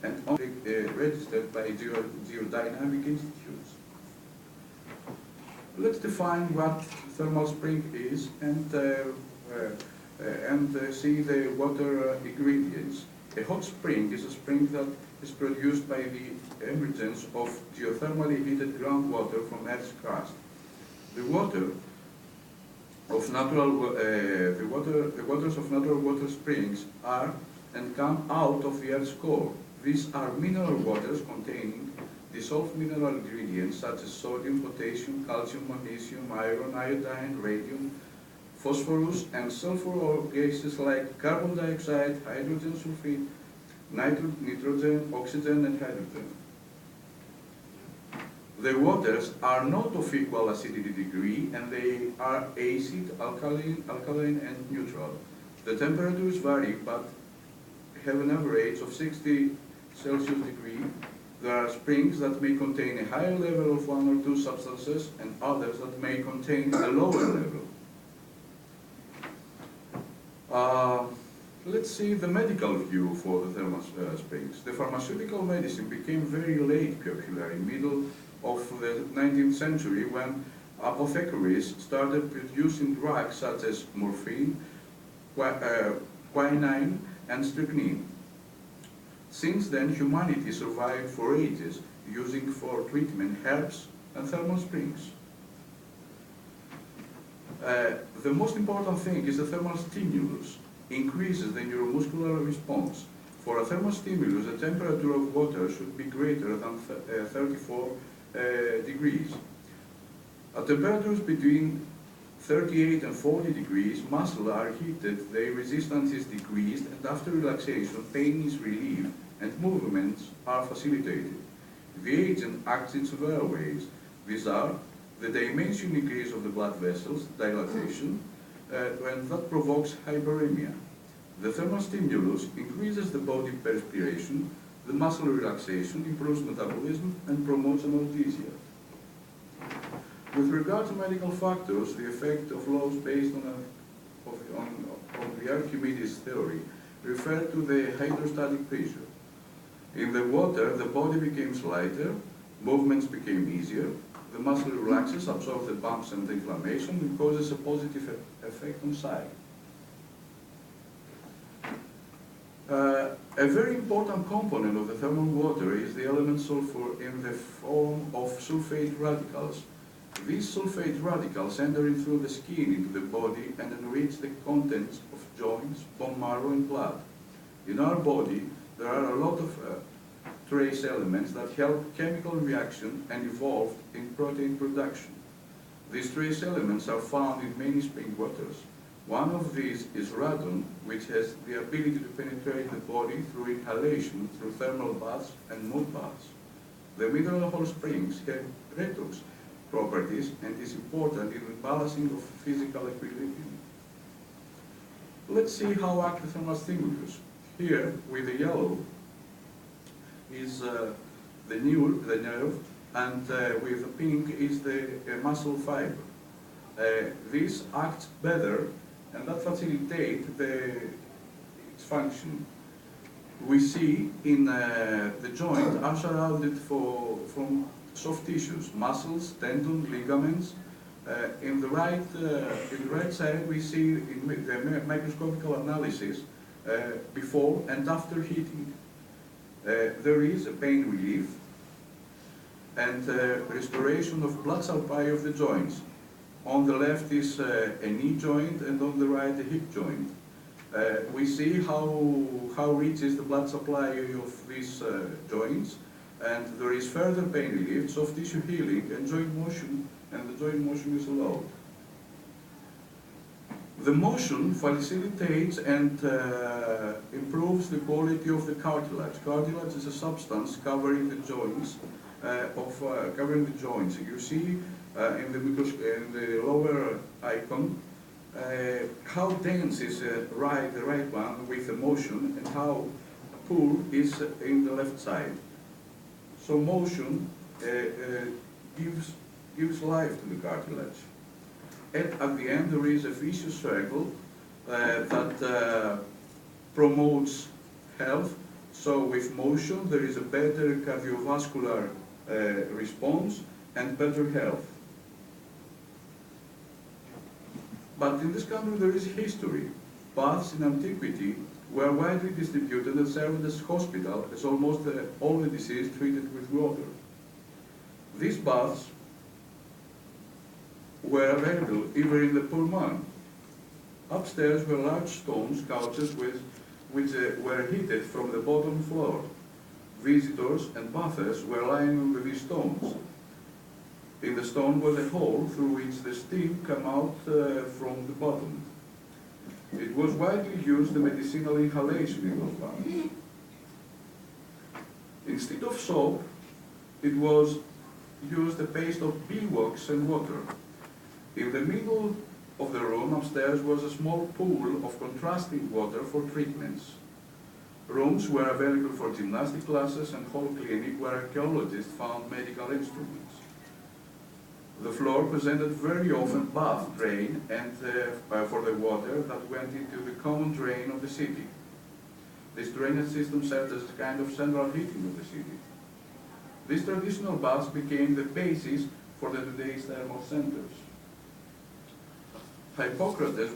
and only registered by geodynamic institutes. Let's define what thermal spring is and see the water ingredients. A hot spring is a spring that is produced by the emergence of geothermally heated groundwater from Earth's crust. The waters of natural water springs are and come out of the Earth's core. These are mineral waters containing dissolved mineral ingredients such as sodium, potassium, calcium, magnesium, iron, iodine, radium, phosphorus, and sulfur or gases like carbon dioxide, hydrogen sulfide, nitrogen, oxygen, and hydrogen. The waters are not of equal acidity degree, and they are acid, alkaline, and neutral. The temperatures vary, but have an average of 60 Celsius degree. There are springs that may contain a higher level of one or two substances, and others that may contain a lower level. Let's see the medical view for the thermal springs. The pharmaceutical medicine became very late popular in middle of the 19th century when apothecaries started producing drugs such as morphine, quinine, and strychnine. Since then, humanity survived for ages using for treatment herbs and thermal springs. The most important thing is the thermal stimulus. Increases the neuromuscular response. For a thermal stimulus, the temperature of water should be greater than 34 degrees. At temperatures between 38 and 40 degrees, muscles are heated, their resistance is decreased, and after relaxation, pain is relieved, and movements are facilitated. The agent acts in several ways. These are the dimension increase of the blood vessels, dilatation, and that provokes hyperemia. The thermal stimulus increases the body perspiration, the muscle relaxation, improves metabolism, and promotes analgesia. With regard to medical factors, the effect of laws based on the Archimedes theory refer to the hydrostatic pressure. In the water, the body becomes lighter, movements became easier, the muscle relaxes, absorbs the bumps and the inflammation, and causes a positive effect on sight. A very important component of the thermal water is the element sulfur in the form of sulfate radicals. These sulfate radicals enter in through the skin into the body and enrich the contents of joints, bone marrow, and blood. In our body, there are a lot of trace elements that help chemical reaction and evolve in protein production. These trace elements are found in many spring waters. One of these is radon, which has the ability to penetrate the body through inhalation, through thermal baths and mud baths. The mineral hot springs have redox properties and is important in the balancing of physical equilibrium. Let's see how acts the thermal stimulus. Here, with the yellow, is the nerve, and with the pink is the muscle fiber. This acts better, and that facilitates its function. We see in the joint are surrounded from soft tissues, muscles, tendons, ligaments. In the right side, we see in the microscopic analysis before and after heating. There is a pain relief and restoration of blood supply of the joints. On the left is a knee joint, and on the right a hip joint. We see how rich is the blood supply of these joints, and there is further pain relief, soft tissue healing, and joint motion, and the joint motion is allowed. The motion facilitates and improves the quality of the cartilage. Cartilage is a substance covering the joints. You see in the lower icon how dense is the right one with the motion, and how poor is in the left side. So motion gives life to the cartilage. At the end, there is a vicious circle that promotes health, So with motion there is a better cardiovascular response and better health. But in this country there is history. Baths in antiquity were widely distributed and served as hospital, as almost all the disease treated with water. These baths were available even in the poor man. Upstairs were large stones couches which were heated from the bottom floor. Visitors and bathers were lying on these stones. In the stone was a hole through which the steam came out from the bottom. It was widely used the medicinal inhalation in those baths. Instead of soap, it was used a paste of beeswax and water. In the middle of the room upstairs was a small pool of contrasting water for treatments. Rooms were available for gymnastic classes and whole clinic where archaeologists found medical instruments. The floor presented very often bath drain and for the water that went into the common drain of the city. This drainage system served as a kind of central heating of the city. These traditional baths became the basis for the today's thermal centers. Hippocrates